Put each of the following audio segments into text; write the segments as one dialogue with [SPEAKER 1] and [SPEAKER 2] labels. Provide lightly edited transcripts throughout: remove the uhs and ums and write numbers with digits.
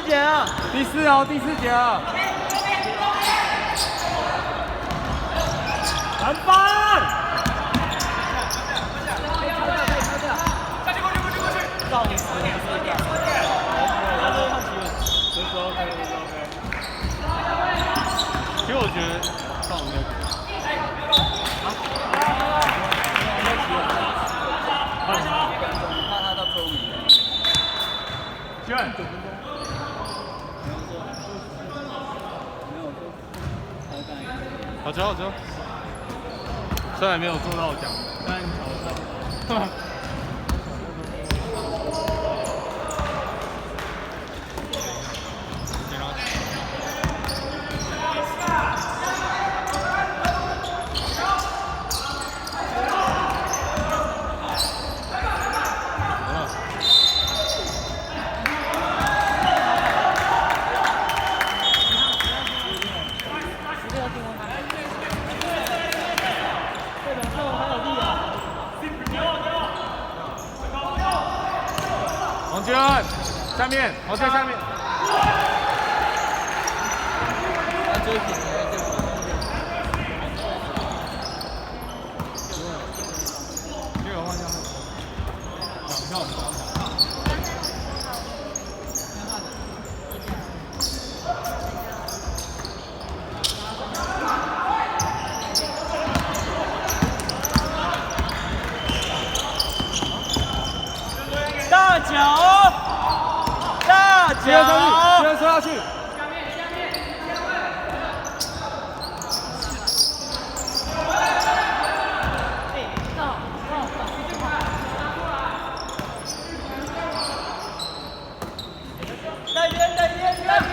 [SPEAKER 1] 节了，
[SPEAKER 2] 第四哦，第4节了。篮板！
[SPEAKER 1] 到你10分
[SPEAKER 2] 其实我觉得上我没有。
[SPEAKER 1] 怕他到周五。
[SPEAKER 2] 9分。好球好球！虽然没有做到奖，但球上。王娟，下面，王娟下面。
[SPEAKER 1] 追平了，
[SPEAKER 2] 这个方向，2票。
[SPEAKER 1] 大脚，大脚，
[SPEAKER 2] 直接射下去。
[SPEAKER 1] 带边。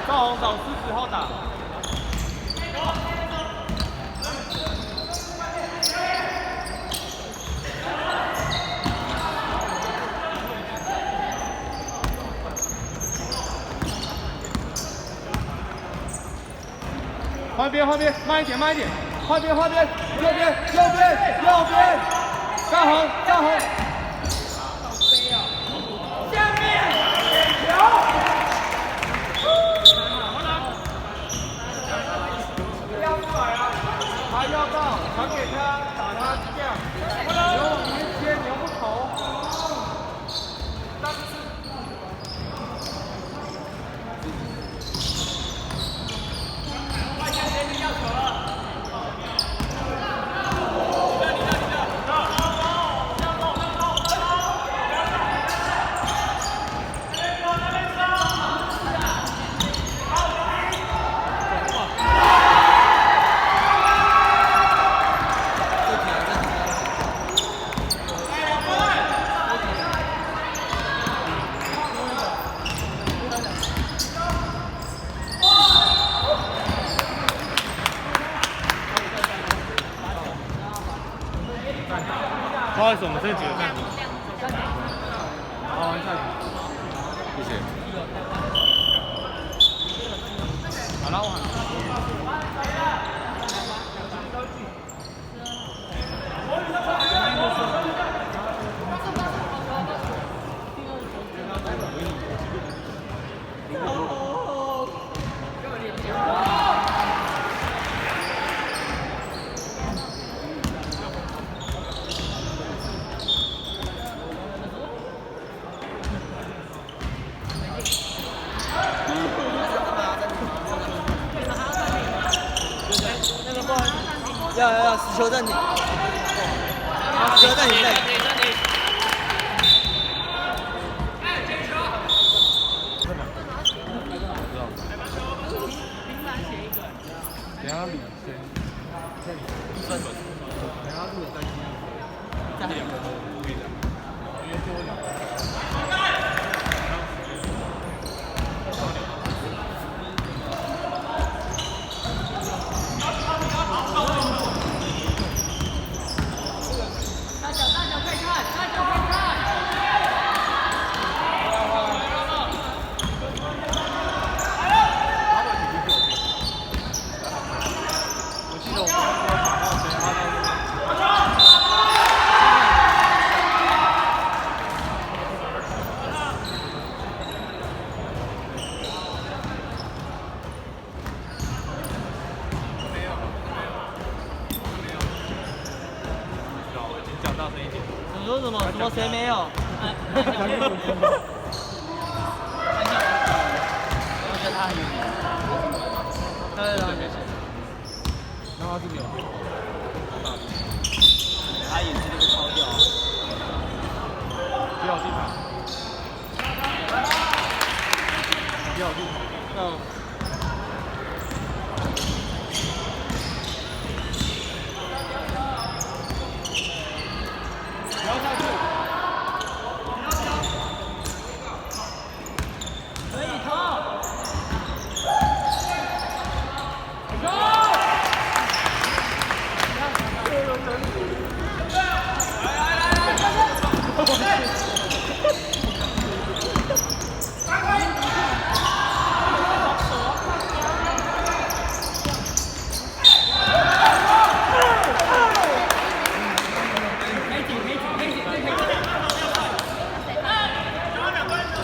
[SPEAKER 2] 赵宏找狮子后打。换边，慢一点，换边，右边，张宏，
[SPEAKER 1] 下面点球，要出来啊！
[SPEAKER 2] 他要到，传给他，打他这样，你要往里面切，你又不投。不好意思，我们这几个暂停。好，下去。谢谢。好了，
[SPEAKER 1] 要死球暂停，死球暂停。
[SPEAKER 2] 等下李先，等下录的再再2个都可以的，因为最后2个。
[SPEAKER 1] 大脚快靠！
[SPEAKER 2] 大声一点。
[SPEAKER 1] 说什么？什么谁没有？我觉得他很有名。对了，
[SPEAKER 2] 然后他是没有。
[SPEAKER 1] 他也是这个超屌。
[SPEAKER 2] 比较地方。比较地方。
[SPEAKER 1] 嗯。
[SPEAKER 2] 不要下去。
[SPEAKER 1] 可以投。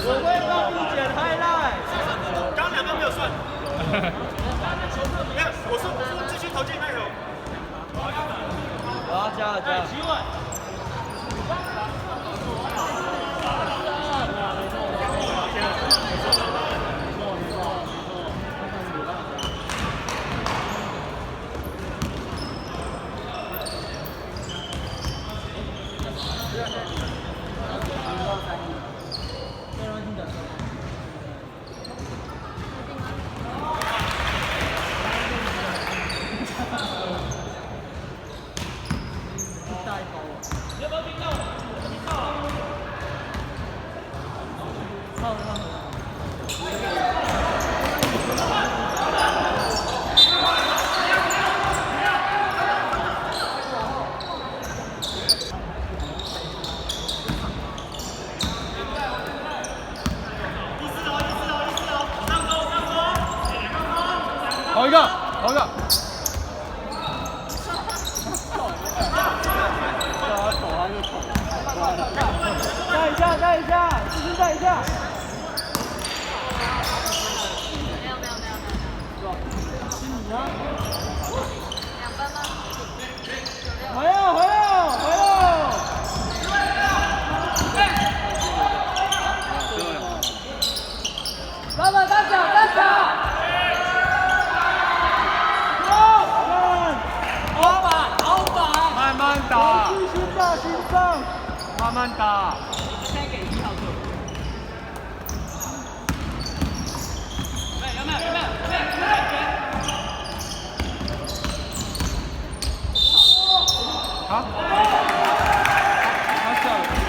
[SPEAKER 1] 我会帮你剪 highlight。
[SPEAKER 3] 刚刚2分没有算。没有，我说继续投进那球。
[SPEAKER 1] 好，加油加油！
[SPEAKER 2] 好一个，好一个。
[SPEAKER 1] 带一下，带一下，继续带一下。没有。2分吗？回来，回来，回来。老板，大脚，大脚。好板，好板。
[SPEAKER 2] 慢慢打。
[SPEAKER 1] 心脏，心脏。
[SPEAKER 2] 慢慢打。
[SPEAKER 1] 先给1号做。有没有？
[SPEAKER 2] 好。他下了2个。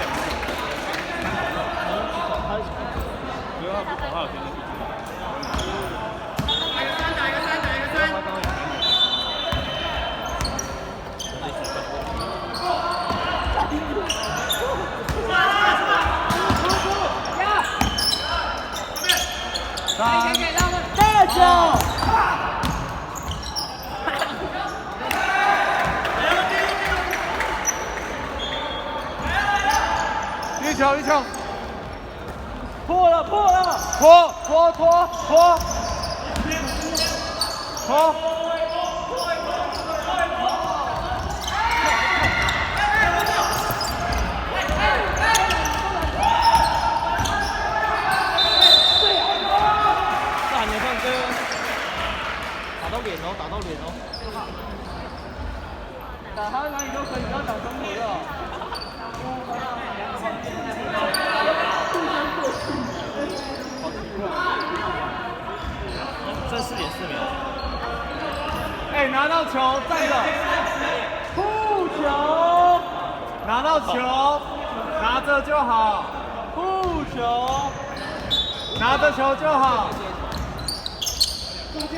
[SPEAKER 2] 不要他不跑，他有天天
[SPEAKER 3] 打一个3。
[SPEAKER 1] 大脚。
[SPEAKER 2] 一球。
[SPEAKER 1] 破了，
[SPEAKER 2] 拖。
[SPEAKER 1] 这还没放歌，打到脸哦，打到脸哦。打他哪里都可以，不要打中途的。
[SPEAKER 3] 剩4.4秒。
[SPEAKER 2] 哎，拿到球站着。
[SPEAKER 1] 护球。
[SPEAKER 2] 拿到球，拿着就好。
[SPEAKER 1] 护球。
[SPEAKER 2] 拿着球就好。
[SPEAKER 3] 中间。